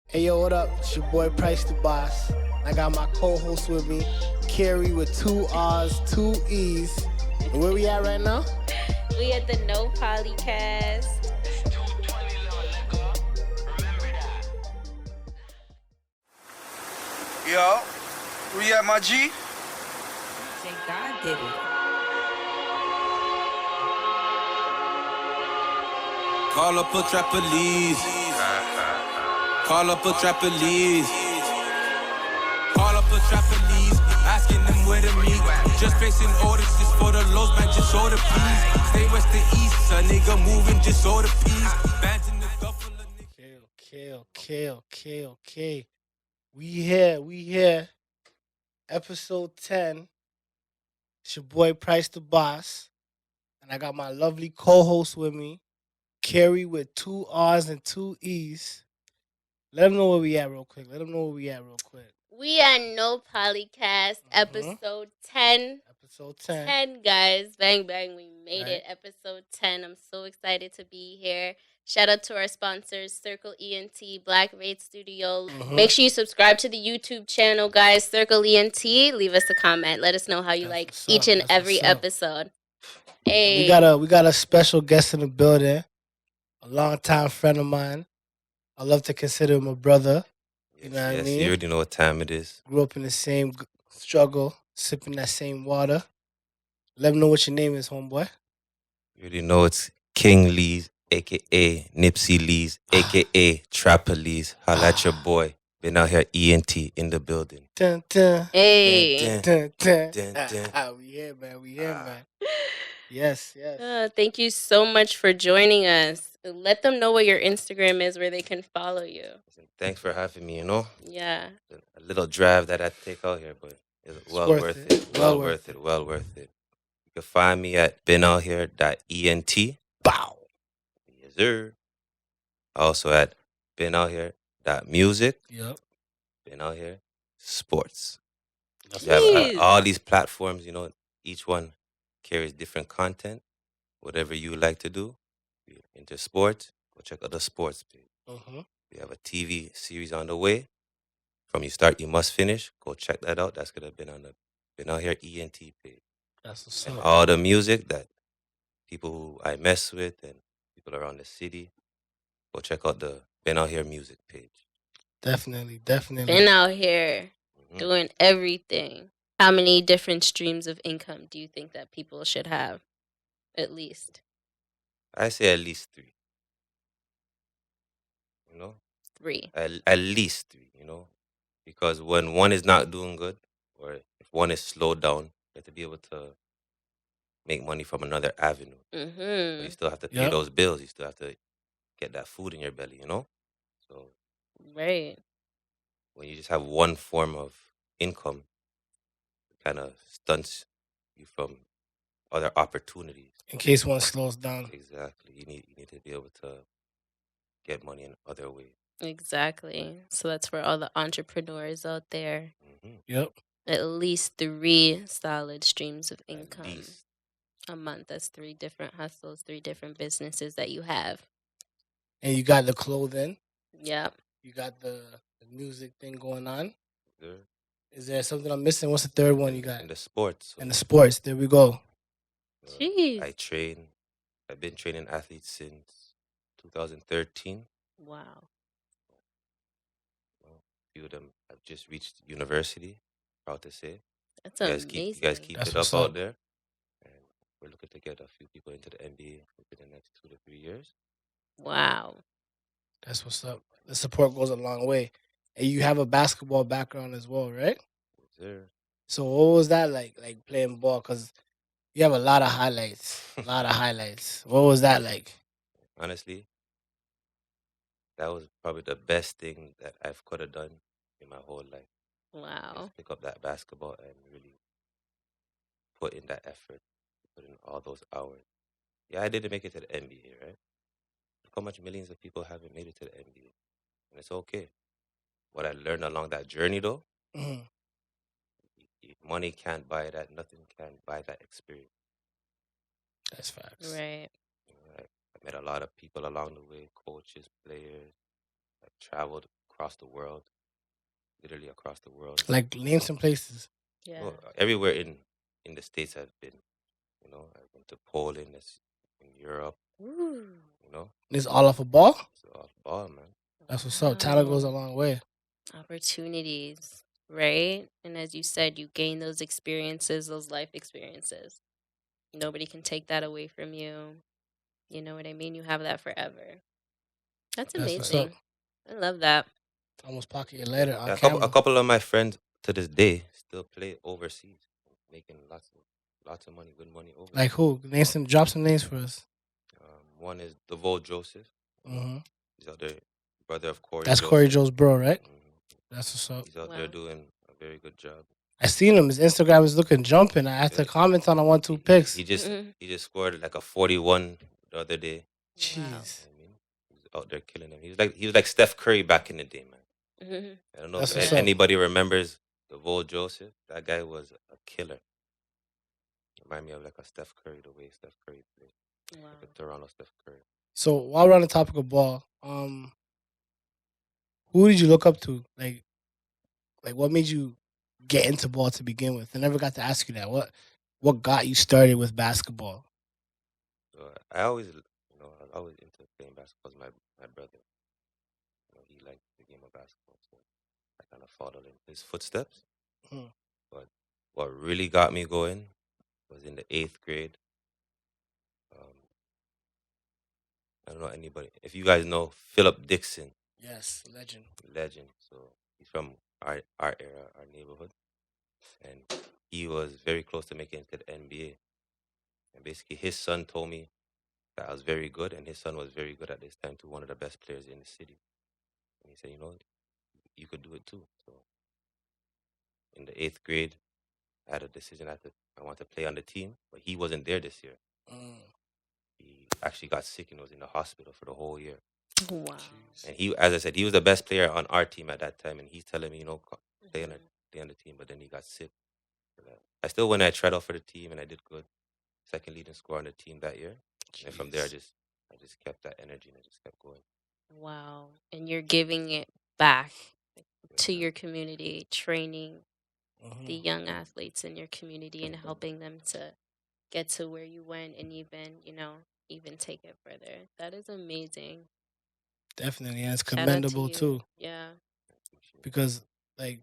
Hey yo, what up? It's your boy Price the Boss. I got my co-host with me, Carrie with 2 R's, 2 E's. And where we at right now? We at the No Poli-Cast. Yo, where you at, my G? Say God did it. Call up a trapper-leez. Call up a trapper-leez. Call up a trapper-leez. Asking them where to meet. Just placing orders just for the lows, man, just order please. Stay west to east, a nigga moving, just order peas. Bands in the duffel, a nigga. Okay. We here. Episode 10. It's your boy Price the Boss. And I got my lovely co-host with me, Carrie with 2 R's and 2 E's. Let them know where we at real quick. We are No Poli-Cast, episode 10. Episode 10. 10, guys. Bang, bang. We made Right. it. Episode 10. I'm so excited to be here. Shout out to our sponsors, Circle ENT, Black Raid Studio. Make sure you subscribe to the YouTube channel, guys. Circle ENT. Leave us a comment. Let us know how you That's like what's each up. and That's every what's up. episode. Hey. We got a special guest in the building, a longtime friend of mine. I love to consider him a brother. You know what I mean? You already know what time it is. Grew up in the same struggle, sipping that same water. Let him know what your name is, homeboy. You already know it's NipCLeez, a.k.a. NipCLeez, a.k.a. Trapper-leez. Holla at your boy. Been out here ENT in the building. Dun, dun, Hey. dun, dun. Dun, dun. We here, man. Yes. Thank you so much for joining us. Let them know what your Instagram is where they can follow you. Listen, thanks for having me, you know. Yeah. A little drive that I take out here, but it's well worth worth it. it. Well worth it. You can find me at beenouthere.ent. Bow. Yes, sir. Also at beenouthere.music. Yep. Been out here sports. That's You have Jeez. all these platforms, you know, each one carries different content. Whatever you like to do, if you're into sports, go check out the sports page. We have a TV series on the way. From You Start, You Must Finish. Go check that out. That's gonna been on the Been Out Here ENT page. That's what's And up. all the music that people who I mess with and people around the city, go check out the Been Out Here music page. Definitely. Been out here doing everything. How many different streams of income do you think that people should have? At least I say at least 3. You know? 3. At least 3, you know? Because when one is not doing good, or if one is slowed down, you have to be able to make money from another avenue. But you still have to pay Yep. those bills. You still have to get that food in your belly, you know? So Right. when you just have one form of income, it kind of stunts you from other opportunities. In case one slows down. Exactly. You need to be able to get money in other ways. Exactly. So that's for all the entrepreneurs out there. Yep. At least 3 solid streams of income least. a month. That's 3 different hustles, 3 different businesses that you have. And you got the clothing. Yep. You got the music thing going on. Good. Is there something I'm missing? What's the third one you got? And the sports. And the sports. There we go. Jeez. I train. I've been training athletes since 2013. Wow. A few of them have just reached university. Proud to say. That's You amazing. guys keep That's it what's up up. out there. And we're looking to get a few people into the NBA within the next 2 to 3 years. Wow. That's what's up. The support goes a long way. And you have a basketball background as well, right? Yes, sir. So what was that like playing ball? Because you have a lot of highlights. What was that like? Honestly, that was probably the best thing that I've could have done in my whole life. Wow. Just pick up that basketball and really put in that effort, put in all those hours. Yeah, I didn't make it to the NBA, right? Look how much millions of people haven't made it to the NBA. And it's okay. What I learned along that journey, though, Mhm. money can't buy that. Nothing can buy that experience. That's facts. Right. You know, I met a lot of people along the way, coaches, players. I traveled across the world, literally across the world. Like, name some places. Yeah. No, everywhere in the States I've been. You know, I've been to Poland, in Europe. Ooh. You know, This all off a ball. it's all ball, man. That's what's up. Talent goes a Wow. long way. Opportunities, right? And as you said, you gain those experiences, those life experiences. Nobody can take that away from you. You know what I mean? You have that forever. That's That's what's amazing. up. I love that. Almost pocket your letter on Yeah, camera. a couple of my friends to this day still play overseas, making lots of money, good money overseas. Like who? Drop some names for us. One is Devo Joseph. Mm-hmm. He's out there, brother of Corey. That's Joseph. Corey Joe's bro, right? Mhm. That's what's up. He's out Wow. there doing a very good job. I seen him. His Instagram is looking jumping. I had to Yeah. comment on 1-2 pics. He just Mhm. he just scored like a 41 the other day. Jeez. You know what I mean, he's out there killing him. He was like Steph Curry back in the day, man. Mhm. I don't know That's if what's up. anybody remembers Devo Joseph. That guy was a killer. Remind me of like a Steph Curry, the way Steph Curry played. Wow. Like a Toronto Steph Curry. So while we're on the topic of ball, who did you look up to? Like what made you get into ball to begin with? I never got to ask you that. What got you started with basketball? So I always, I was always into playing basketball. My brother, he liked the game of basketball, so I kind of followed in his footsteps. Hmm. But what really got me going was in the 8th grade. I don't know anybody. If you guys know Philip Dixon, Yes, legend. So he's from our era, our neighborhood, and he was very close to making it to the NBA. And basically, his son told me that I was very good, and his son was very good at this time too, one of the best players in the city. And he said, you could do it too. So in the 8th grade, I had a decision. I wanted to play on the team, but he wasn't there this year. He actually got sick and was in the hospital for the whole year. Wow. And he, as I said, he was the best player on our team at that time, and he's telling me, play on the team. But then he got sick. I still went. I tried out for the team, and I did good. Second leading scorer on the team that year. And from there, I just kept that energy and I just kept going. Wow. And you're giving it back to your community, training the young athletes in your community and helping them to get to where you went and even take it further. That is amazing. Definitely, and it's Shout out to commendable you. too. Yeah. Because like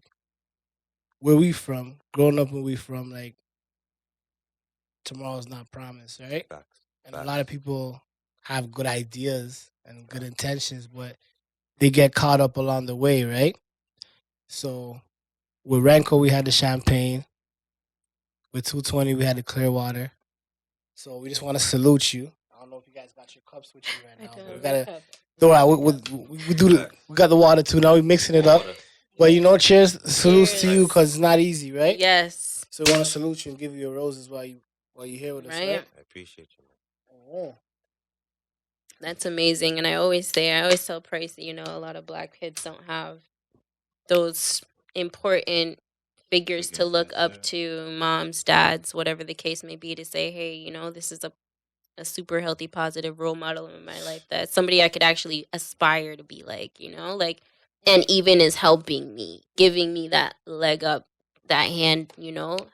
where we from, growing up where we from, like tomorrow's not promised, right? Facts. And a lot of people have good ideas and good intentions, but they get caught up along the way, right? So with Ranco, we had the champagne. With 220, we had the Clearwater. So we just want to salute you. I don't know if you guys got your cups with you right now. But we gotta throw out. We got the water too. Now we're mixing it up. But cheers, salutes to you because it's not easy, right? Yes. So we want to salute you and give you your roses while you're here with us, right? I appreciate you, man. Oh. That's amazing. And I always tell Price that, a lot of black kids don't have those important figures to look up to, moms, dads, whatever the case may be, to say, hey, this is a super healthy, positive role model in my life. That's somebody I could actually aspire to be like, and even is helping me, giving me that leg up, that hand,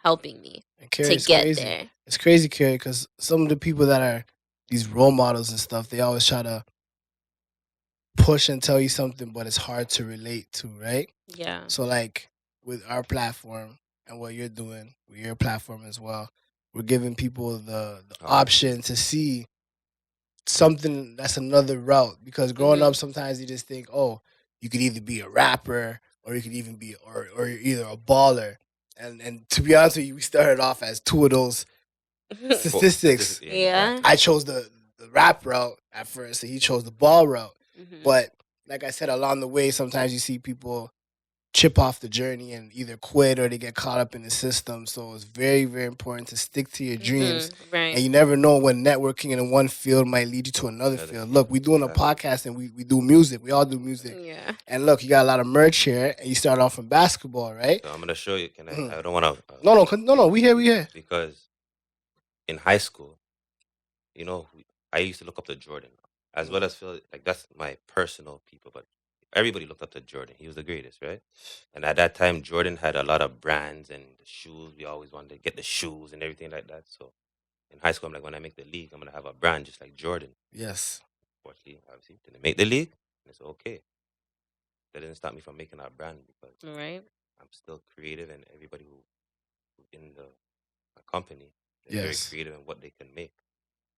helping me to get there. It's crazy, Carrie, because some of the people that are these role models and stuff, they always try to push and tell you something, but it's hard to relate to, right? Yeah. So, like, with our platform and what you're doing with your platform as well, we're giving people the option to see something that's another route. Because growing up, sometimes you just think, oh, you could either be a rapper or you could even be, or you're either a baller. And to be honest with you, we started off as two of those statistics. Yeah. I chose the rap route at first, and he chose the ball route. But like I said, along the way, sometimes you see people chip off the journey and either quit or they get caught up in the system. So it's very, very important to stick to your dreams. Right. And you never know when networking in one field might lead you to another field. Look, we're doing a podcast and we do music. We all do music. Yeah. And look, you got a lot of merch here, and you start off from basketball, right? So I'm gonna show you. Can I? I don't want to. No. We here. Because in high school, I used to look up to Jordan, as well as feel like that's my personal people. But everybody looked up to Jordan. He was the greatest, right? And at that time, Jordan had a lot of brands and the shoes. We always wanted to get the shoes and everything like that. So in high school, I'm like, when I make the league, I'm gonna have a brand just like Jordan. Yes. Fortunately, obviously, didn't make the league. And it's okay. That didn't stop me from making our brand because Right. I'm still creative, and everybody who in the company, they're very Yes. creative in what they can make,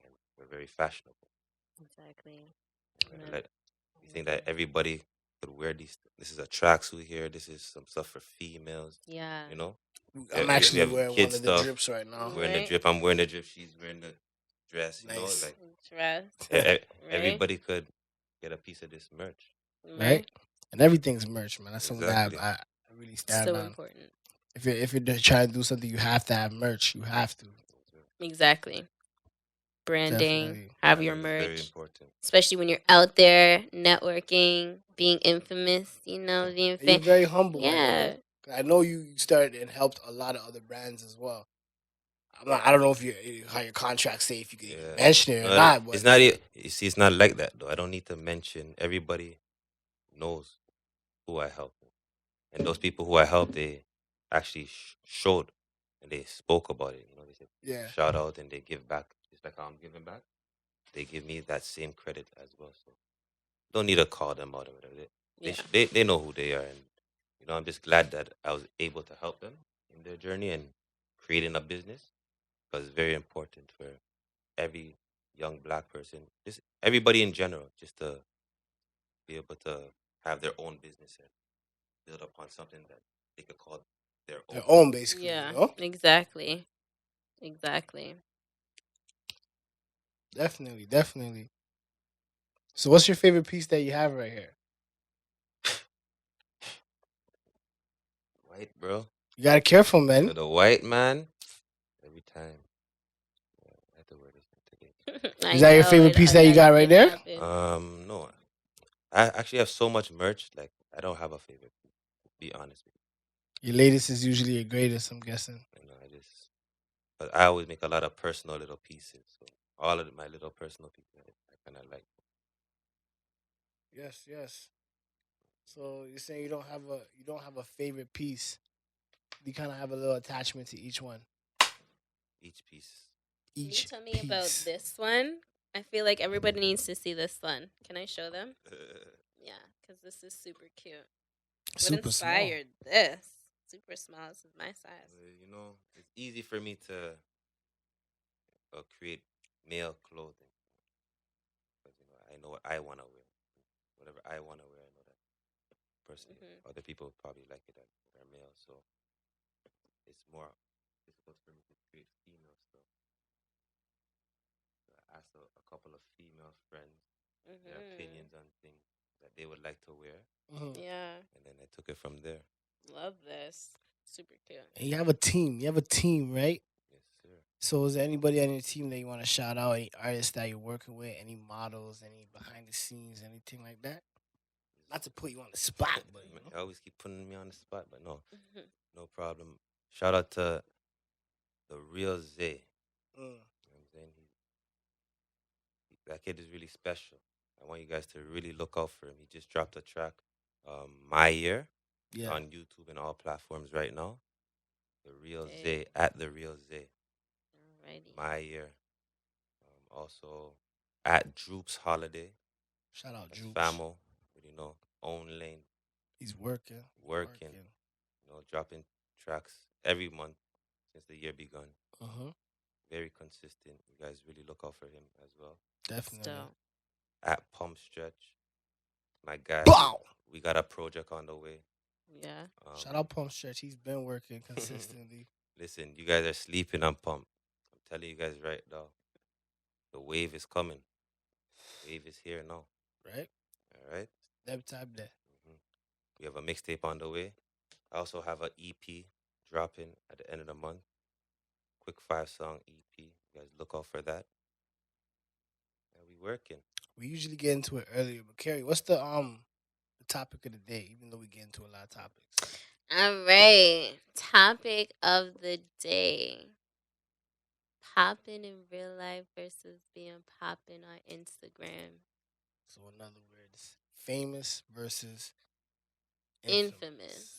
and we're very fashionable. Exactly. And Yeah. like, you think that everybody could wear these? This is a tracksuit here. This is some stuff for females. Yeah. You know, I'm we actually have wearing kid one of the stuff. drips right now. Wearing the Right. drip. I'm wearing the drip. She's wearing the dress. You know, Nice. like Trust. e- Right. everybody could get a piece of this merch. Right? And everything's merch, man. That's something Exactly. that I really stand So on. important. If you're just trying to do something, you have to have merch. You have to. Exactly. Branding, Definitely. have your Branding is very merch, important. especially when you're out there networking, being infamous. You know, being And you're very humble. like, you Yeah. know? I know you started and helped a lot of other brands as well. I don't know if how your contracts say if you can even Yeah. mention it or No, not. But it's not. You see, it's not like that though. I don't need to mention. Everybody knows who I helped, and those people who I helped, they actually showed and they spoke about it. You know, they said yeah, shout out and they give back, just like how I'm giving back. They give me that same credit as well. So don't need to call them out or whatever. Yeah. They know who they are, and you know, I'm just glad that I was able to help them in their journey and creating a business, because it's very important for every young black person, just everybody in general, just to be able to have their own business and build upon something that they could call their own. their own basically. Yeah. You know? Exactly. Exactly. Definitely, definitely. So, what's your favorite piece that you have right here? White, bro. You gotta careful, man. So the white man, every time. Yeah, I have to wear this today. Is that your favorite piece that you got right there? No. I actually have so much merch. Like, I don't have a favorite. To be honest with Your latest is usually your greatest, I'm guessing. you, but I always make a lot of personal little pieces. So all of my little personal pieces, I kind of like. Yes, yes. So you're saying you don't have a favorite piece. You kind of have a little attachment to each one. Each piece. Can you Each tell me piece. about this one? I feel like everybody needs to see this one. Can I show them? Yeah, because this is super cute. What Super small. inspired this? Super small. This is my size. You know, it's easy for me to create male clothing. Because, you know, I know what I want to wear. Whatever I want to wear, I know that personally. Other people probably like it that they're male. So it's more difficult for me to create female stuff. So I asked a couple of female friends their opinions on things that they would like to wear. Yeah. And then I took it from there. Love this. Super cute. And you have a team. You have a team, right? Yes, sir. So is there anybody on your team that you want to shout out? Any artists that you're working with? Any models? Any behind the scenes? Anything like that? Not to put you on the spot, but you know. I always keep putting me on the spot, but no, no problem. Shout out to the real Zay. You know what I'm saying? That kid is really special. I want you guys to really look out for him. He just dropped a track, My Year, Yeah. on YouTube and all platforms right now. The real Zay, at the real Zay. Alrighty. My Year. Also at Droops Holiday. Shout out That's Droops. Famo, you know, own lane. He's working. Working. You know, dropping tracks every month since the year begun. Very consistent. You guys really look out for him as well. Definitely. At Pump Stretch. My guy. Bow! We got a project on the way. Yeah. Shout out Pump Stretch. He's been working consistently. Listen, you guys are sleeping on Pump. I'm telling you guys right now. The wave is coming. Wave is here now. Right? All right? That time there. We have a mixtape on the way. I also have an EP dropping at the end of the month. Quick 5-song EP. You guys look out for that. And we working. We usually get into it earlier, but Carrie, what's the topic of the day? Even though we get into a lot of topics. All right. Topic of the day. Popping in real life versus being popping on Instagram. So in other words, famous versus Infamous. infamous.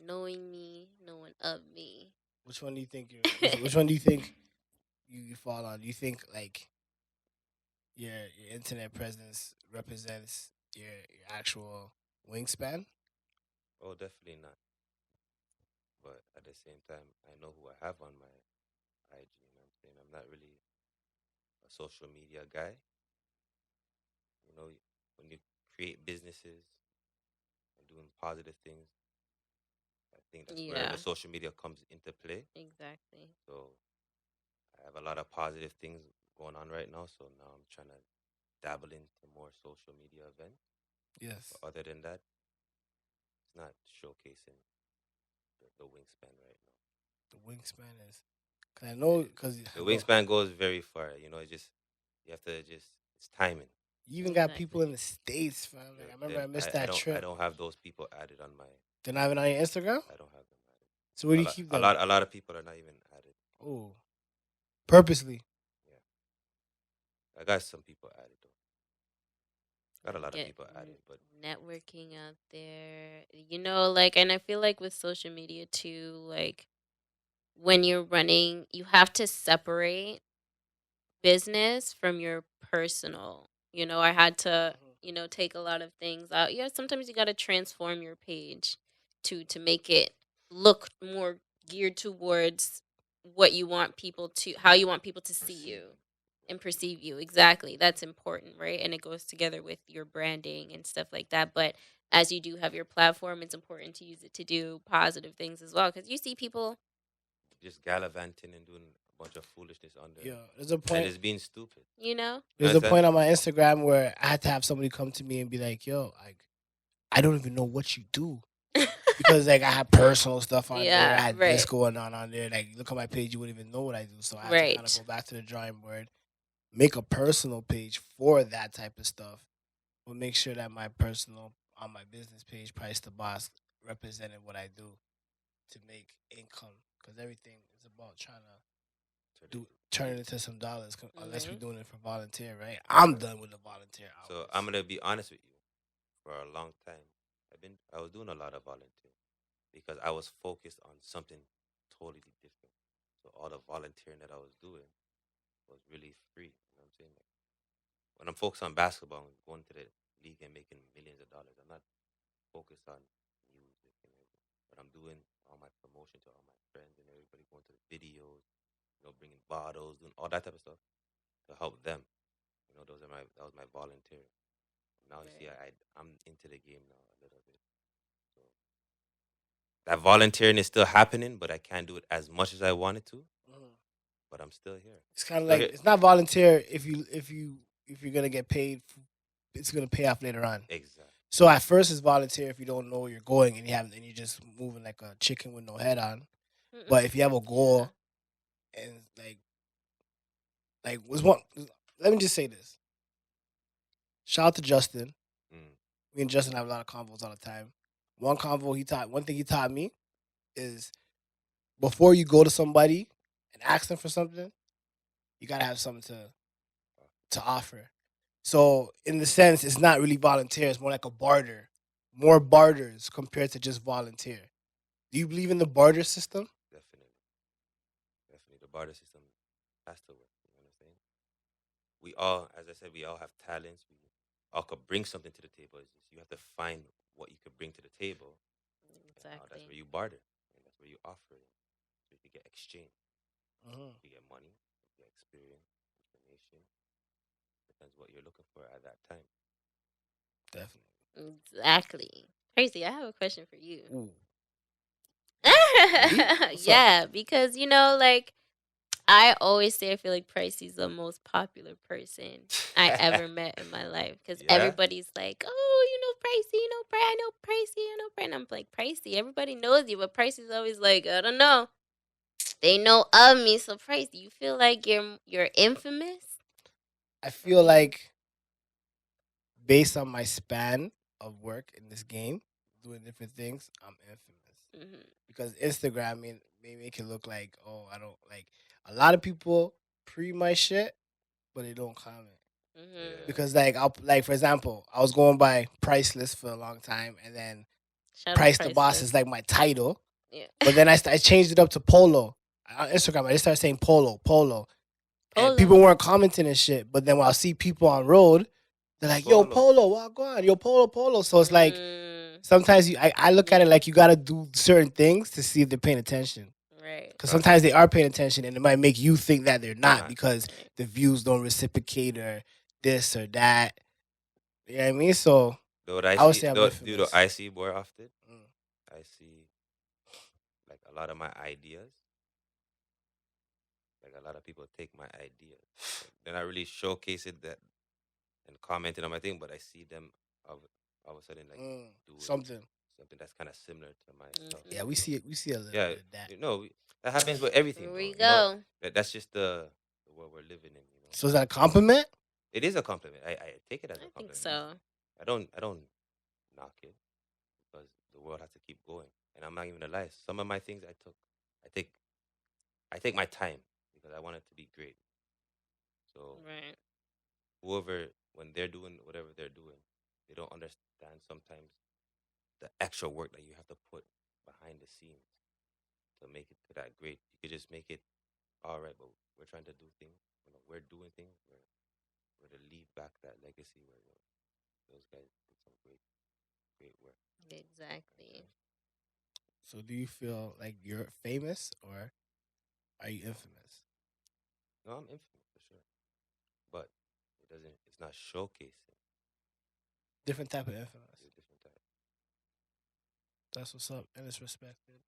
Knowing me, knowing of me. Which one do you think which one do you think you fall on? Do you think like your internet presence represents your actual wingspan? Oh, definitely not. But at the same time, I know who I have on my IG. You know what I'm saying? I'm not really a social media guy. You know, when you create businesses and doing positive things, I think that's where Yeah, the social media comes into play. exactly. So I have a lot of positive things going on right now. So now I'm trying to dabble into more social media events. Yes. But other than that, it's not showcasing the wingspan right now. The wingspan is, cause I know, cause The wingspan goes very far. You know, you have to just it's timing. you even got Exactly. people in the States, fam. Like I remember I missed that I trip. don't have those people added on my. They're not even on your Instagram. I don't have them added. So where do you keep them? A lot of people are not even added. Oh, purposely. Yeah, I got some people added though. Got a lot of Get people added, but networking out there. You know, like, and I feel like with social media too, like when you're running, you have to separate business from your personal. You know, I had to, you know, take a lot of things out. Yeah, sometimes you got to transform your page to make it look more geared towards what you want people to how you want people to see you and perceive you. Exactly. That's important, right? And it goes together with your branding and stuff like that. But as you do have your platform, it's important to use it to do positive things as well, cuz you see people, just gallivanting and doing a bunch of foolishness on there. Yeah, there's a And point. it's being stupid. you know? There's a point on my Instagram where I had to have somebody come to me and be like, "Yo, like, I don't even know what you do." Because like I had personal stuff on there, I Yeah, had this right. going on there. Like look at my page, you wouldn't even know what I do. So I had to kind of Right. go back to the drawing board, make a personal page for that type of stuff, but make sure that my personal on my business page, Price the Boss, represented what I do to make income. Because everything is about trying to turn it into some dollars. Unless we're Mhm. doing it for volunteer, right? I'm done with the volunteer hours. So I'm gonna be honest with you. For a long time, I was doing a lot of volunteer because I was focused on something totally different. So all the volunteering that I was doing was really free. You know what I'm saying? Like, when I'm focused on basketball and going to the league and making millions of dollars, I'm not focused on music and everything. But I'm doing all my promotion to all my friends and everybody, going to the videos, you know, bringing bottles, doing all that type of stuff to help them. You know, that was my volunteer. Now you see, I'm into the game now a little bit. So that volunteering is still happening, but I can't do it as much as I wanted to. But I'm still here. It's kind of like it's not volunteer if you're gonna get paid. It's gonna pay off later on. Exactly. So at first it's volunteer if you don't know where you're going and you're just moving like a chicken with no head on. But if you have a goal and like was one, let me just say this. Shout out to Justin. Me and Justin have a lot of convos all the time. One thing he taught me is before you go to somebody and ask them for something, you gotta have something to offer. So in the sense, it's not really volunteer; it's more like a barter. More barters compared to just volunteer. Do you believe in the barter system? Definitely. Definitely. The barter system has to work. You know what I'm saying? We all, as I said, we all have talents. We all could bring something to the table. It's just you have to find what you could bring to the table. And now that's where you barter. And that's where you offer it. So you can get exchange. You get money, you get experience, information. Depends what you're looking for at that time. Definitely. Exactly. Crazy. I have a question for you. Ooh. Yeah, because you know, like I always say, I feel like Pricey's the most popular person I ever met in my life because everybody's like, "Oh, you know Pricey, you know I know Pricey, I know Pricey." And I'm like, "Pricey, everybody knows you," but Pricey's always like, "I don't know, they know of me." So Pricey, you feel like you're infamous? I feel like based on my span of work in this game, doing different things, I'm infamous. Because Instagram may make it look like, oh, I don't like a lot of people pre my shit, but they don't comment. Mhm. Because like for example, I was going by Priceless for a long time, and then Shout out Price the Boss Priceless. is like my title. Yeah. But then I changed it up to Polo on Instagram. I just started saying Polo, Polo, and Polo. people weren't commenting and shit. But then when I see people on road, they're like, "Yo, Polo. Polo, what go on? Yo, Polo, Polo." So it's like Mm, sometimes I look at it like you gotta do certain things to see if they're paying attention. right. Because sometimes they are paying attention, and it might make you think that they're not Not. because Right. the views don't reciprocate or this or that. You know what I mean? So Though I would say I'm do infamous. I see more often. Mm. I see like a lot of my ideas. Like a lot of people take my ideas. Like, they're not really showcasing that and commenting on my thing, but I see them all of a sudden like doing Something. something that's kind of similar to my stuff. Yeah, we see it. We see a little Yeah, bit of that. you know, that happens with everything, Here bro. we You know, go. that's just the world we're living in. You know, So is that a compliment? it is a compliment. I take it as a I think compliment. so. I don't knock it because the world has to keep going. And I'm not even gonna lie. Some of my things I take I take my time because I want it to be great. So Right. whoever when they're doing whatever they're doing, they don't understand sometimes the extra work that you have to put behind the scenes to make it to that great. You could just make it all right, but we're trying to do things. You know, we're doing things. We're to leave back that legacy where those guys did some great work. Exactly. So do you feel like you're famous or are you infamous? No, I'm infamous for sure, but it doesn't. It's not showcasing. Different type of infamous. It's a different type. That's what's up, and it's respected.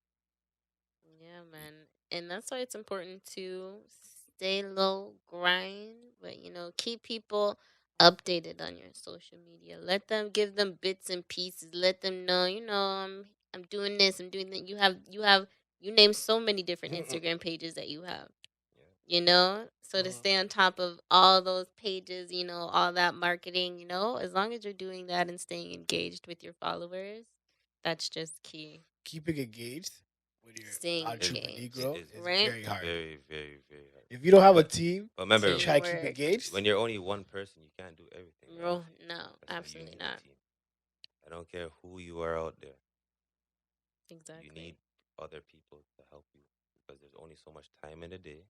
Yeah, man. And that's why it's important to stay low, grind, but keep people updated on your social media. Let them give them bits and pieces. Let them know, I'm doing this, I'm doing that. You name so many different Instagram pages that you have. So to stay on top of all those pages, all that marketing, as long as you're doing that and staying engaged with your followers, that's just key. Keeping engaged with your Staying entrepreneur engaged, Negro is right? very hard. Very, very, very hard. If you don't have a But team, but remember, you try to keep Teamwork. engaged. when you're only one person, you can't do everything. Right? No, That's why you absolutely need not. a team. I don't care who you are out there. Exactly. You need other people to help you because there's only so much time in a day.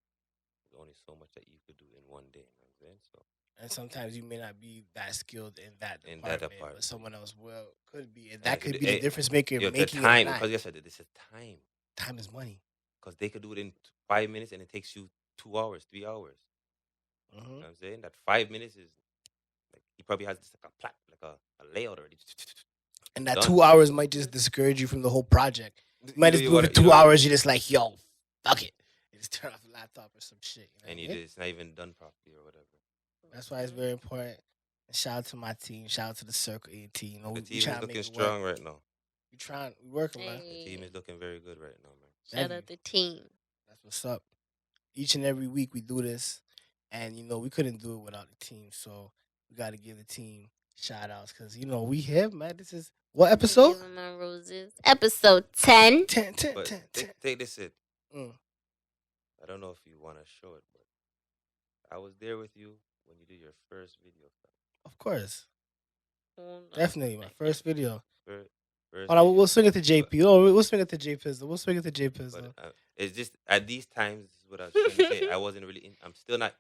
There's only so much that you could do in one day. You know what I'm saying? So And sometimes you may not be that skilled in that in that department, department, but someone else will could be, and and that could be the difference maker the making time it or not. because yes, I did. This is time Time is money. because they could do it in 5 minutes and it takes you 2 hours, 3 hours. You Mm-hmm. know what I'm saying? That 5 minutes is like he probably has just like a plat, like a layout already. And that Done. 2 hours might just discourage you from the whole project. You might just do it for you 2 know- hours. You're just like, yo, fuck it. You just turn off the laptop or some shit. You know and what I you mean? did, it's not even done properly or whatever. That's why it's very important. And shout out to my team. Shout out to the Circle A team. You know, The we team is trying to looking make it strong work. right now. We working, man. The team Hey, is looking very good right now, man. shout Heavy. out the team. That's what's up. Each and every week we do this, and we couldn't do it without the team. So we got to give the team shout outs because we here, man. This is what episode? Give 'em my roses. Episode 10. 10, 10, But 10, 10. take this in. Mm. I don't know if you want to show it, but I was there with you when you did your first video. Of course, Hold on a definitely my second. first video. First Hold on, video. we'll swing it to JP. Oh, we'll swing it to J Pizzle. We'll swing it to J Pizzle. But it's just at these times, this is what I was trying to say. I wasn't really. I'm still not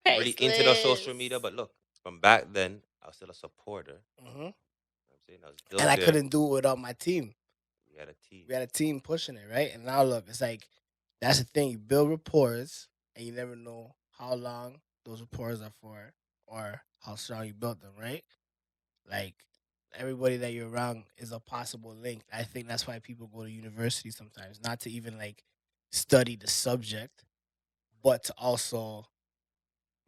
really into the social media. Priceless. But look, from back then, I was still a supporter. hmm You know what I'm saying I was still And I there. couldn't do it without my team. We had a team. We had a team pushing it, right? And now look, it's like that's the thing. You build rapport, and you never know how long those rapport are for, or how strong you built them, right? Like everybody that you're around is a possible link. I think that's why people go to university sometimes, not to even like study the subject, but to also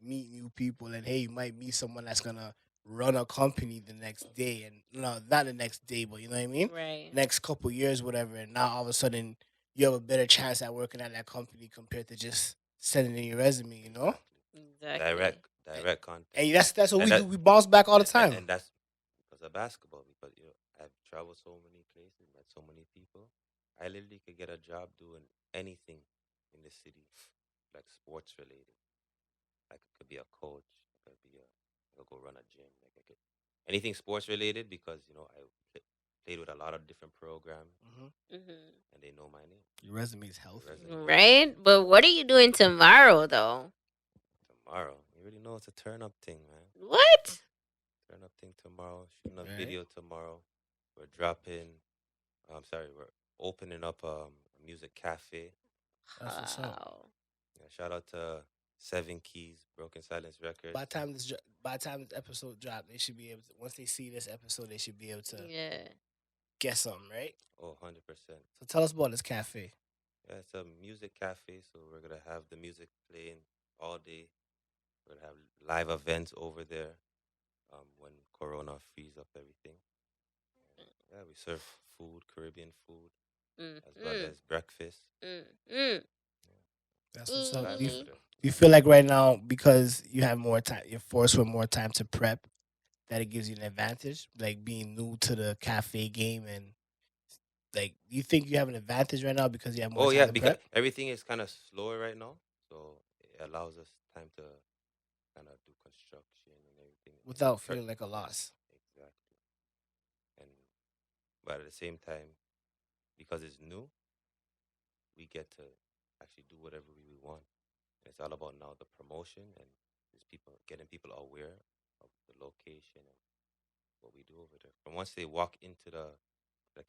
meet new people. And hey, you might meet someone that's gonna run a company the next day, and no, not the next day, but you know what I mean. Right. Next couple years, whatever. And now all of a sudden, you have a better chance at working at that company compared to just sending in your resume. You know. Exactly. Direct contact. And that's what And we do. We bounce back all the time. And that's because of basketball. Because I've traveled so many places, met so many people. I literally could get a job doing anything in the city, like sports related. Like I could be a coach, I could be a I'll go run a gym. Like I could, anything sports related because I played with a lot of different programs and they know my name. Your resume is healthy. Right? But what are you doing tomorrow, though? Tomorrow, you already know it's a turn up thing, man. What? Turn up thing tomorrow. Shooting a Right. video tomorrow. We're dropping. We're opening up a music cafe. That's what's up. Wow. Yeah, shout out to 7Keys, Broken Silence Records. By the time this episode drops, they should be able to. Once they see this episode, they should be able to Yeah. get something, right? Oh, 100%. So tell us about this cafe. Yeah, it's a music cafe, so we're gonna have the music playing all day. We're gonna have live events over there. When Corona frees up everything. Yeah, we serve food, Caribbean food, as well as breakfast. That's what's up. Live Do over there. you feel like right now, because you have more time, you're forced with more time to prep, that it gives you an advantage? Like being new to the cafe game, and like, do you think you have an advantage right now because you have more Oh time yeah, to because prep? everything is kind of slower right now, so it allows us time to kind of do construction and everything Without prep. feeling like a loss. Exactly. But at the same time, because it's new, we get to actually do whatever we want. And it's all about now the promotion and just getting people aware of the location and what we do over there. From once they walk into the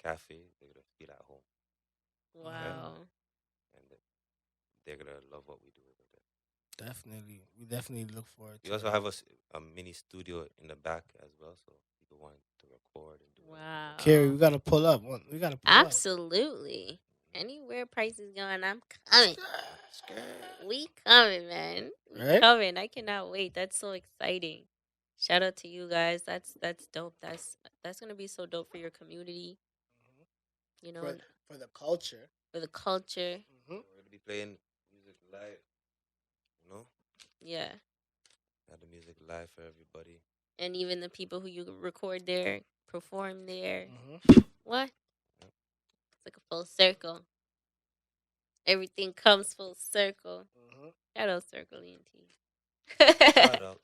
cafe, they're gonna feel at home. Wow. And they're gonna love what we do over there. Definitely, we definitely look forward to We also that. have a mini studio in the back as well, so people want to record and do Wow. Carrie, we gotta pull up. We gotta pull up. Absolutely. Anywhere price is going, I'm coming. We coming, man. We Right? coming. I cannot wait. That's so exciting. Shout out to you guys. That's dope. That's gonna be so dope for your community. You know, For the culture. for the culture. We're gonna be playing music live, you know? Yeah. Have the music live for everybody. And even the people who you record there, perform there. What? It's like a full circle. Everything comes full circle. Shout out Circle ENT. Shout out.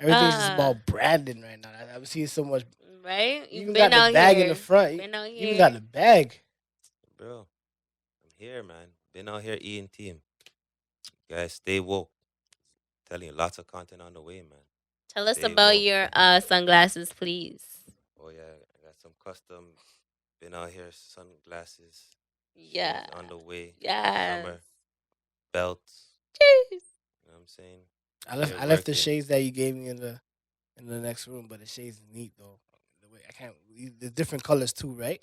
Everything's just about branding right now. I'm seeing so much. Right? You You've even been got out the bag here. in the front. Been out You here. even got the bag. Bro, I'm here, man. Been out here eating team. Guys, stay woke. Telling you, lots of content on the way, man. Tell us Stay about woke. your sunglasses, please. Oh yeah, I got some custom. Been out here, sunglasses. Yeah. shades on the way. Yes. Summer belts. Jeez. You know what I'm saying? I left They're I left the working. shades that you gave me in the next room, but the shades is neat though. The way I can't. There's different colors too, right?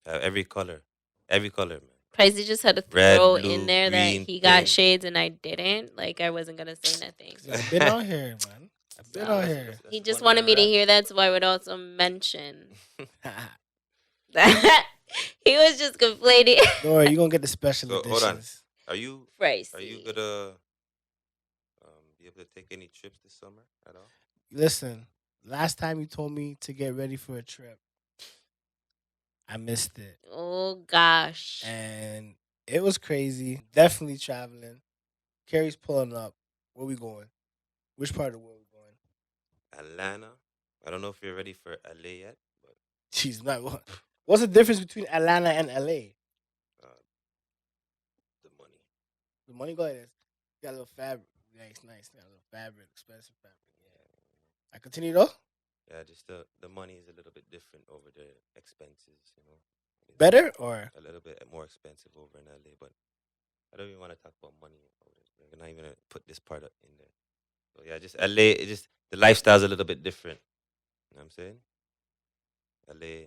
Every color, man. Pricey just had to Red, throw blue, in there green, that he got pink. shades and I didn't. Like I wasn't gonna say nothing. I've been out here, man. I've been out here. He just wanted me to hear that, so I would also mention Don't that he was just complaining. worry, you're gonna get the special So, editions. hold on. Are you Pricey. gonna be able to take any trips this summer at all? Listen, last time you told me to get ready for a trip, I missed it. Oh gosh. And it was crazy. Definitely traveling. Carrie's pulling up. Where we going? Which part of the world we going? Atlanta. I don't know if you're ready for LA yet, but She's not. What's the difference between Atlanta and LA? the money. The money go ahead. Got a little fabric. Nice. Got a little fabric, expensive fabric. Yeah. I continue though. Yeah, just the money is a little bit different over there. Expenses, you know. It's Better or a little bit more expensive over in LA, but I don't even want to talk about money over there. We're not even gonna put this part in there. So yeah, just LA. It just the lifestyle's a little bit different. You know what I'm saying? LA,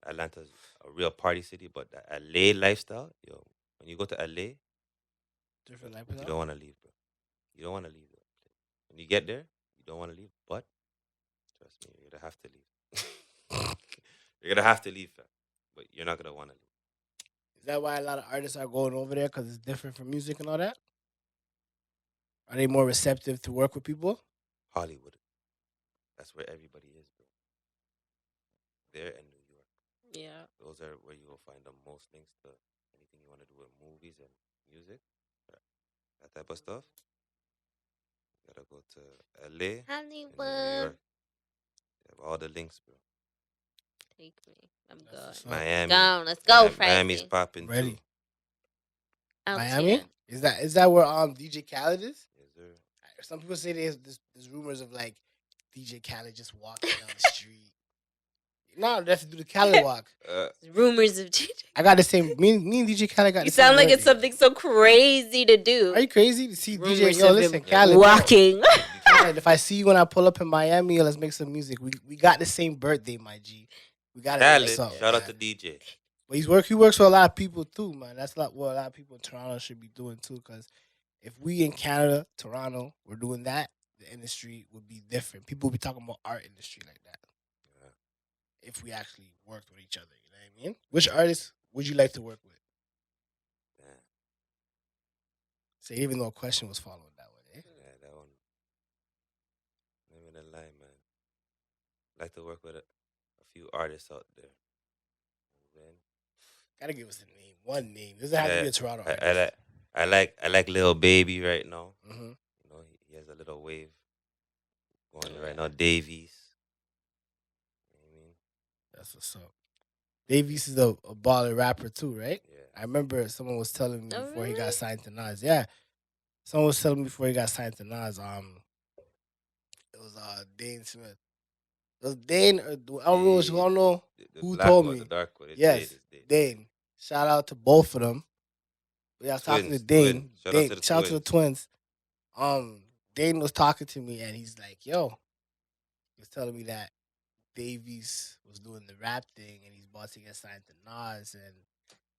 Atlanta's a real party city, but the LA lifestyle, yo, when you go to LA, different you lifestyle? don't want to leave, bro. You don't want to leave. When you get there, you don't want to leave, but trust me, you're gonna have to leave. You're gonna have to leave, fam. But you're not gonna want to leave. Is that why a lot of artists are going over there? Because it's different from music and all that? Are they more receptive to work with people? Hollywood, that's where everybody is, bro. There and New York. Yeah. Those are where you will find the most links to anything you want to do with movies and music, that type of stuff. Gotta go to LA and New Hollywood. York. Yeah, all the links, bro. Take me. I'm That's good. what's up. Miami. Down. Let's go, Miami's Pricey. popping Ready. too. Out Miami? here. Is that where DJ Khaled is? Yes, sir. Some people say there's rumors of like DJ Khaled just walking down the street. No, they have to do the Khaled walk. Rumors of DJ. I got the same. Me and DJ Khaled got. You the same sound like it's birthday. something so crazy to do. Are you crazy to see Rumors DJ? Yo, of listen, him Khaled. walking. Khaled, if I see you when I pull up in Miami, let's make some music. We got the same birthday, my G. We got Khaled, it. shout out to DJ. But he works for a lot of people too, man. That's what a lot of people in Toronto should be doing too. Because if we in Canada, Toronto, we're doing that, the industry would be different. People would be talking about art industry like that. Yeah. If we actually worked with each other, you know what I mean? Which artists would you like to work with? Yeah. So even though a question was followed that way, eh? Yeah, that one. Not even a lie, man. Like to work with a few artists out there. Man. Gotta give us a name. One name. Doesn't have to be a Toronto artist. I like Lil Baby right now. Mm-hmm. You know, he has a little wave going right now. Davies. You know what I mean? That's what's up. Davies is a baller rapper too, right? Yeah. I remember someone was telling me Oh, before he really? got signed to Nas. Yeah. Someone was telling me before he got signed to Nas, it was Dane Smith. It was Dane or I don't know The who black told one, me. the dark one. Yes, Dane. Shout out to both of them. Yeah, I was talking to Dane. Shout Shout out to the twins. Dane was talking to me and he's like, yo, he was telling me that Davies was doing the rap thing and he's about to get signed to Nas and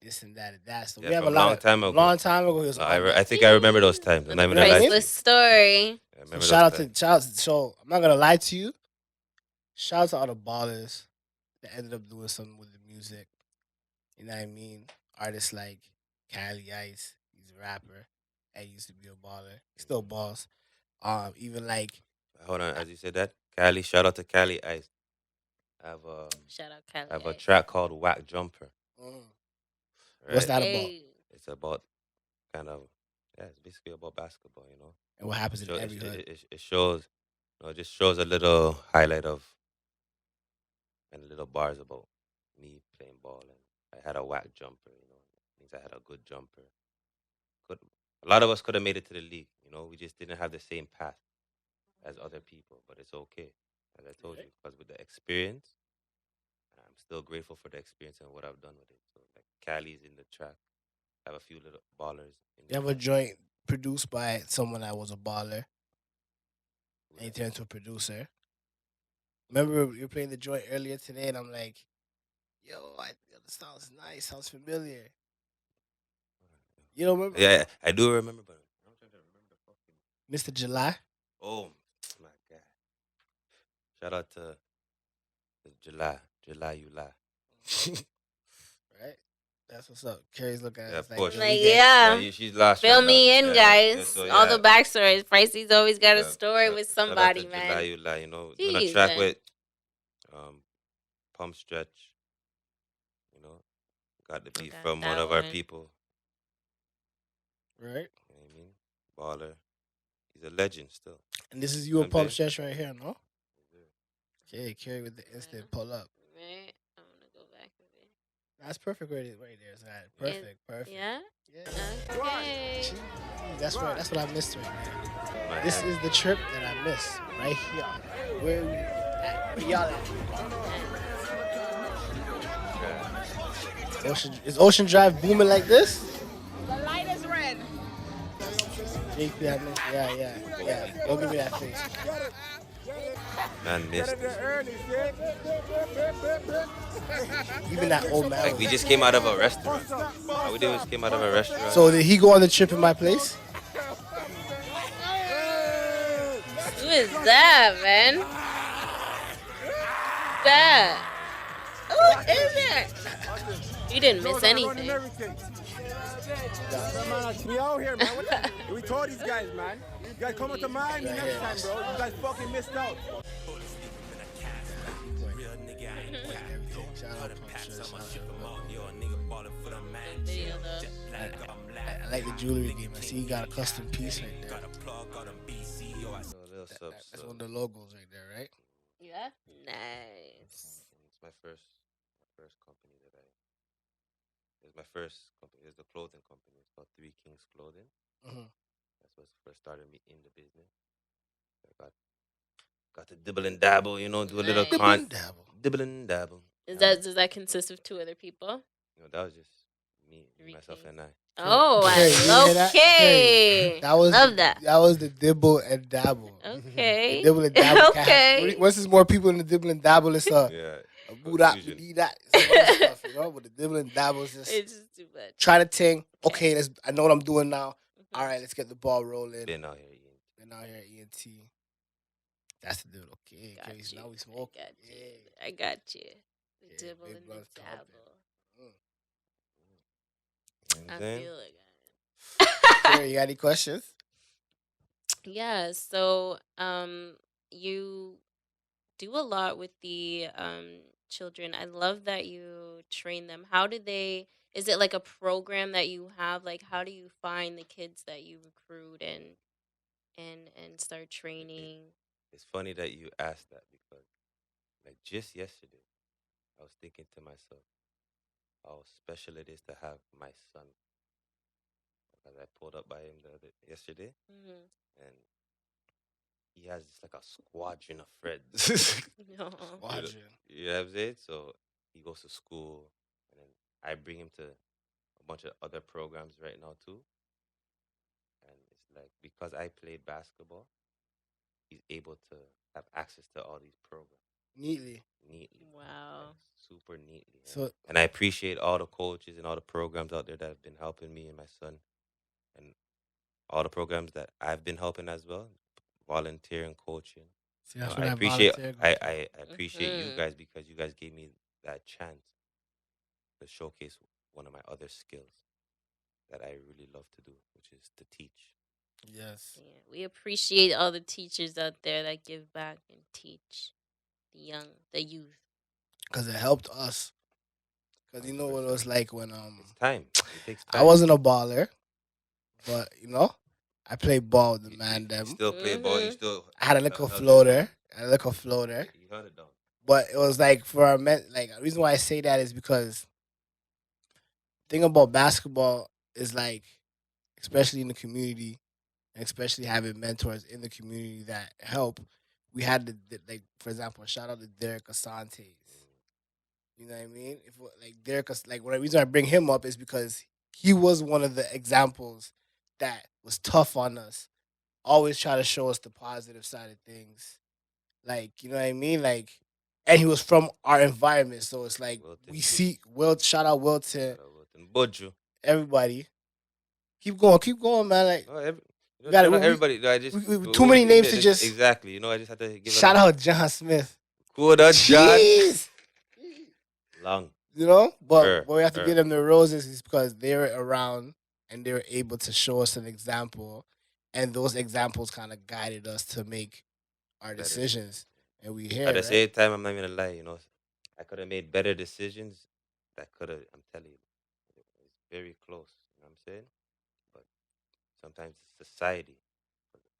this and that and that. So Yeah, we have a from lot long time ago. Long time ago. He was No, on that. I think I remember those times. I'm not even Right, gonna lie to you. Priceless story. I So remember shout those out times. so I'm not gonna lie to you. Shout out to all the ballers that ended up doing something with the music. You know what I mean? Artists like Cali Ice, he's a rapper. And he used to be a baller. He still balls. Even like Hold on, as you said that, Cali. Shout out to Cali Ice. I Shout out Cali. have a track called Whack Jumper. Right? what's that about? Hey. It's about it's basically about basketball, you know. And what happens in So every hood? it shows, it just shows a little highlight of and little bars about me playing ball, and I had a whack jumper, you know. It means I had a good jumper. A lot of us could have made it to the league, you know. We just didn't have the same path as other people, but it's okay, as I told you, because with the experience, I'm still grateful for the experience and what I've done with it. So like Cali's in the track, I have a few little ballers. You have a joint produced by someone that was a baller and he turned into a producer. Remember you were playing the joint earlier today and I'm like, yo, this sounds nice, sounds familiar. You don't remember? Yeah, I do remember, but I'm trying to remember the fucking. Mr. July? Oh my god! Shout out to July, you lie. Right? That's what's up. Carrie's looking at Yeah, us of course. yo, Like, we get- yeah. She's lost. Fill right me now. in, Yeah, guys. yeah, so, All yeah. the backstories. Pricey's always got a Yeah, story shout- with shout out somebody, to man. July, you lie. You know, Jeez, on a track man. with Pump Stretch. You know, got the beat got from one that of our one. people. Right? You know what I mean? Baller. He's a legend still. And this is you a I'm pump saying? stretch right here, no? Okay, Carrie with the instant pull up. Right? I'm gonna go back a bit. That's perfect right there, Zad. Perfect, perfect. Yeah? Yeah. Okay. Gee, that's right. That's what I missed right there. My This hand. is the trip that I missed right here. Where we at? Where y'all at? Is Ocean Drive booming like this? The light is red. JP, I missed. Yeah. Don't give me that face. Man missed. Even that old man. Like we just came out of a restaurant. All we did was came out of a restaurant. So did he go on the trip in my place? Who is that, man? That. Who is that? You didn't miss anything. We out here, man. We told these guys, man. You guys come to Miami next time, bro. You guys fucking missed out. Video, though. I like the jewelry game. I see you got a custom piece right there. up. That's So one of the logos right there, right? Yeah. Nice. it's my first company that I. It's my first company. It's the clothing company. It's called Three Kings Clothing. Mm-hmm. That's what first started me in the business. I got to dibble and dabble, do a little Nice. Dibble and dabble. dibble and dabble. Does that consist of 2 other people? That was just me, 3 myself, kings. and I. Oh, Kerry, you hear that? okay. That was Love that. That was the dibble and dabble. Okay. The dibble and dabble. Okay. Once there's more people in the dibble and dabble, it's a Yeah. booda, Confusion. we that, some other stuff, But the dibble and dabble is just It's just too much. try to think. Okay, I know what I'm doing now. All right, let's get the ball rolling. Been out here eating. Been out here at ENT. That's the deal. Okay, Got okay. you. So now we smoke. I got you. The Yeah, dibble big and the blunts dabble. You know what I I'm saying? feel it, Kerry, you got any questions? Yeah, so you do a lot with the children. I love that you train them. How do they is it like a program that you have? Like how do you find the kids that you recruit and start training? It's funny that you asked that because, like, just yesterday, I was thinking to myself how special it is to have my son. Because I pulled up by him yesterday, Mhm. and he has just like a squadron of friends. No. Squadron. You know what I'm saying? So he goes to school, and then I bring him to a bunch of other programs right now too. And it's like because I played basketball, he's able to have access to all these programs Neatly. Wow. like, super neatly. So And I appreciate all the coaches and all the programs out there that have been helping me and my son, and all the programs that I've been helping as well, volunteering, coaching. see, that's I what appreciate volunteer I, goes to. I, I appreciate you Mhm. guys because you guys gave me that chance to showcase one of my other skills that I really love to do, which is to teach. Yes. Yeah, we appreciate all the teachers out there that give back and teach the youth. Because it helped us. Because you know what it was like when It's time. It takes time. I wasn't a baller, but I played ball with the man You them. still play ball. You Mhm. still I had a little held it floater. down. I had a little floater. You held it down. But it was like for our men, like the reason why I say that is because the thing about basketball is like, especially in the community, and especially having mentors in the community that help. We had like, for example, shout out to Derek Asantes. You know what I mean? If like Derek, like the reason I bring him up is because he was one of the examples that was tough on us. Always try to show us the positive side of things. Like, you know what I mean? Like, and he was from our environment, so it's like Wilton we Bush. see Will. Shout out Wilton. Shout out Wilton. Budju. Everybody, keep going, man. Like, No, we got shout out it. everybody. I just Too many names to just exactly. I just had to give shout a out John Smith. Kuda John. Jeez. Long. But we have to give them the roses is because they were around and they were able to show us an example, and those examples kind of guided us to make our Better decisions. And we here, At the right? same time, I'm not even gonna lie. I could have made better decisions. That could have. I'm telling you, it's very close. You know what I'm saying? But sometimes society.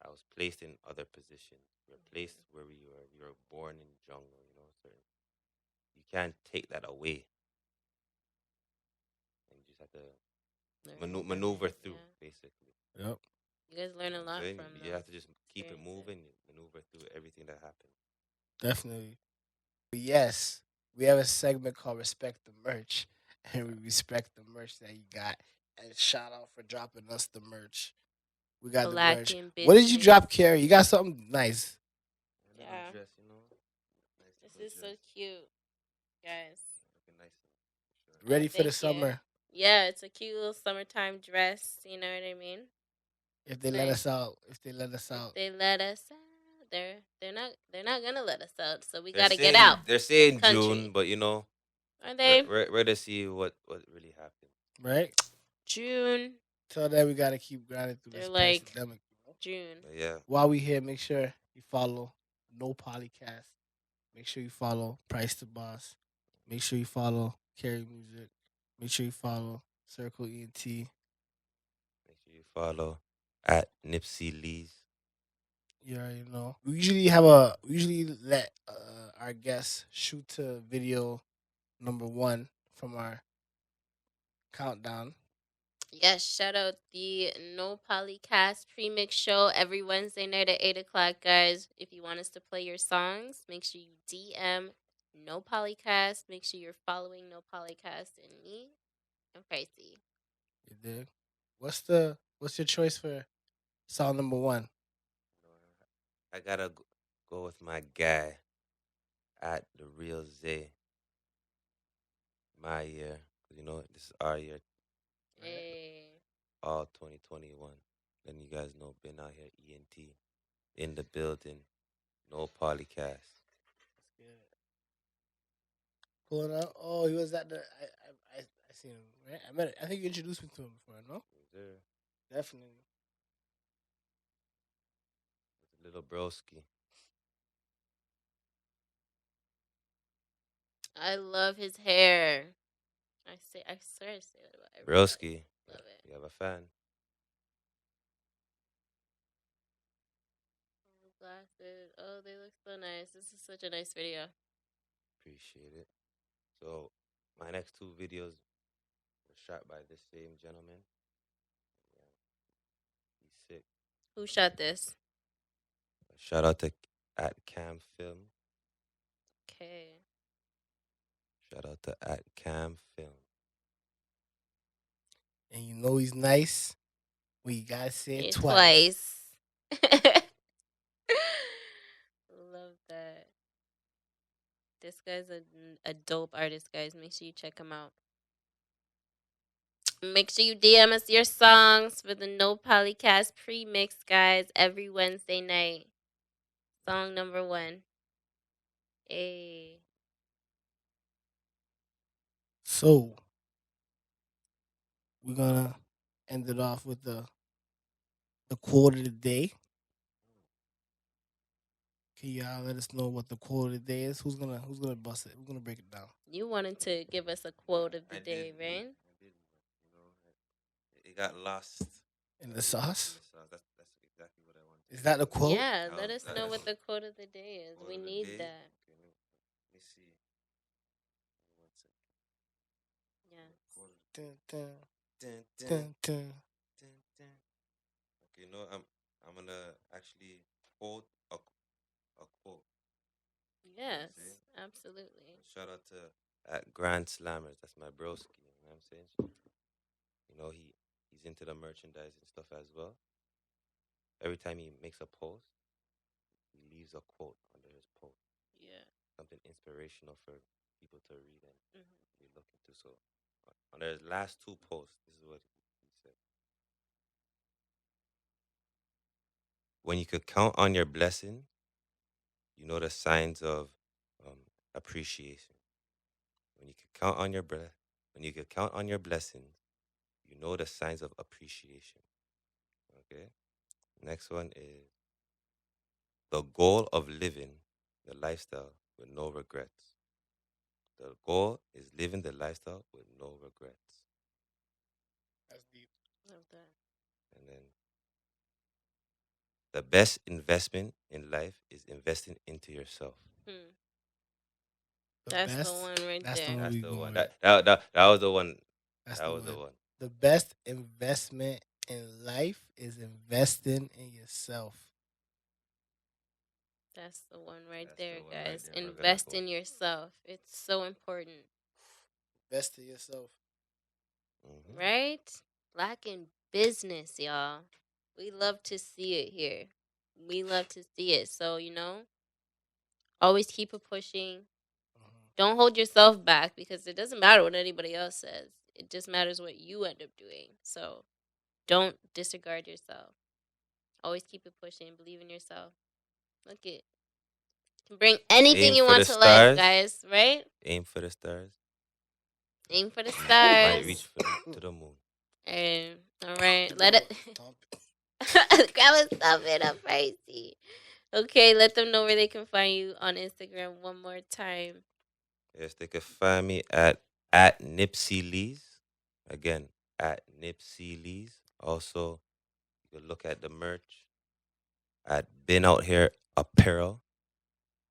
I was placed in other positions. We were placed where we were born in jungle. So you can't take that away. And you just have to maneuver through, basically. Yep. You guys learn a lot Then from you have to just keep it experiences. moving, maneuver through everything that happens. Definitely. But yes, we have a segment called Respect the Merch, and we respect the merch that you got. And shout out for dropping us the merch. We got the Black merch. in What did you business. drop, Carrie? You got something nice. Yeah. Dress, This is so cute, guys. Looking nice. Ready for the Thank you. summer. Yeah, it's a cute little summertime dress. You know what I mean? If they let us out. If they let us out. They let us out. They're not gonna let us out. So we They're gotta get saying- out. They're saying Country. June, but Are they we're to see what really happened. Right? June? Till then, we got to keep grinding through They're this like pandemic. June. But yeah. While we here, make sure you follow No Poli-Cast. Make sure you follow Price the Boss. Make sure you follow Carry Music. Make sure you follow Circle ENT. Make sure you follow at NipCLeez. You already know. We usually let our guests shoot to video number one from our countdown. Yes, shout out the No Poly-Cast pre-mix show every Wednesday night at 8 o'clock, guys. If you want us to play your songs, make sure you DM No Poly-Cast. Make sure you're following No Poly-Cast and me and Pricey. You dig? What's your choice for song number one? I gotta go with my guy at the real Zay. My year, 'cause you know this is our year, Hey. all 2021. Then you guys know, been out here, ENT in the building, no Poly-Cast. Pulling out. Oh, he was at the. I seen him. Right? I met. I think you introduced me to him before. No, Yes, sir. definitely. With a little broski. I love his hair. I swear I say that about everybody. Broski, Love it. you have a fan. Glasses. Oh, they look so nice. This is such a nice video. Appreciate it. So my next two videos were shot by this same gentleman. Yeah, he's sick. Who shot this? Shout out to at Cam Film. Okay. Shout out to at Cam Film. And you know he's nice. We gotta say it Yeah, twice. Love that. This guy's a dope artist, guys. Make sure you check him out. Make sure you DM us your songs for the No Poly-Cast pre-mix, guys, every Wednesday night. Song number one. Hey. So we're gonna end it off with the quote of the day. Can y'all let us know what the quote of the day is? Who's gonna bust it? Who's gonna break it down? You wanted to give us a quote of the day, did, right? I did, you know, it got lost In the sauce? That's exactly what I wanted. Is that the quote? Yeah, That let was- us that know is- what the quote of the day is. Quote We of the need day? that. Okay, let me see. One second. Yes. Quote of- Dun, dun, Dun, dun, dun, dun. dun, dun. Okay, no, I'm gonna actually quote a quote. Yes, See? absolutely. Shout out to at Grand Slammers. That's my broski. You know what I'm saying? You know he's into the merchandise and stuff as well. Every time he makes a post, he leaves a quote under his post. Yeah. Something inspirational for people to read and Mhm. be looking to. So on his last two posts, this is what he said. When you could count on your blessing, you know the signs of appreciation. When you could count on your when you could count on your blessings, you know the signs of appreciation. Okay. Next one is the goal of living the lifestyle with no regrets. The goal is living the lifestyle with no regrets. That's deep. Love that. And then the best investment in life is investing into yourself. Hmm. The That's best. the one right That's the there. one That's we the going one. with. That was the one. That's That the was the one. one. The best investment in life is investing in yourself. That's the one right That's the there, one right guys. there, brother. Invest That's the in yourself. It's so important, Invest in yourself. Mhm. right? Black in business, y'all. We love to see it here. We love to see it. So, always keep it pushing. Mhm. Don't hold yourself back because it doesn't matter what anybody else says. It just matters what you end up doing. So, don't disregard yourself. Always keep it pushing. Believe in yourself. Look it. Can bring anything Aim you for want the to life, stars. guys, right? Aim for the stars. Aim for the Might stars. reach to the moon. And all right, let it Stomp it. grab a stuff it up, crazy. Okay, let them know where they can find you on Instagram one more time. Yes, they can find me at NipCLeez. Again, at NipCLeez. Also, you can look at the merch. at Been Out Here Apparel.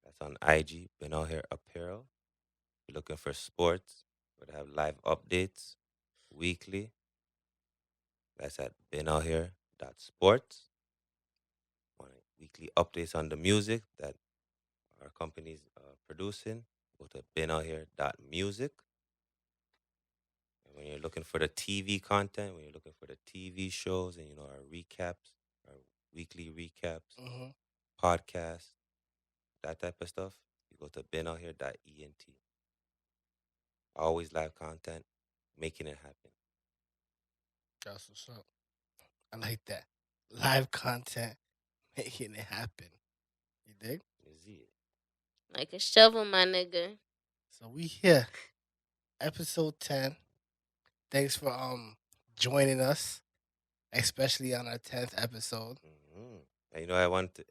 That's on IG. Been Out Here Apparel. If you're looking for sports, we have live updates weekly. That's at beenouthere.sports. Want weekly updates on the music that our company's producing, go to beenouthere.music. And when you're looking for the TV content, when you're looking for the TV shows and, our recaps, our weekly recaps, podcasts, that type of stuff, you go to beenouthere.ent. Always live content, making it happen. That's what's up. I like that. Live content, making it happen. You dig? Like a shovel, my nigga. So we here, episode 10. Thanks for joining us, especially on our 10th episode. And I want to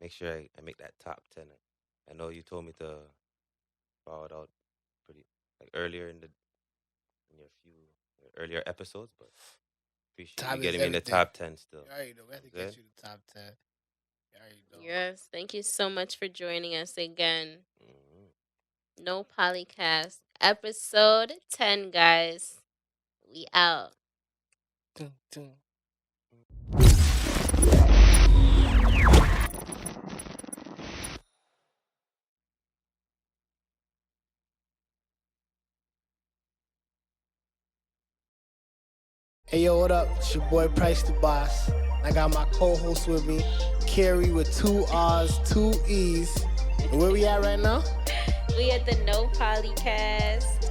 make sure I make that top 10. I know you told me to follow it out pretty earlier in your few earlier episodes, but appreciate you getting me in the top 10 still. You already know. We have to get you the top 10. You already know. Yes, thank you so much for joining us again. No Poli-Cast, episode 10, guys. We out. Dun, dun. Hey yo, what up? It's your boy Price the Boss. I got my co-host with me, Carrie with 2 R's, 2 E's. And where we at right now? We at the No Poli-Cast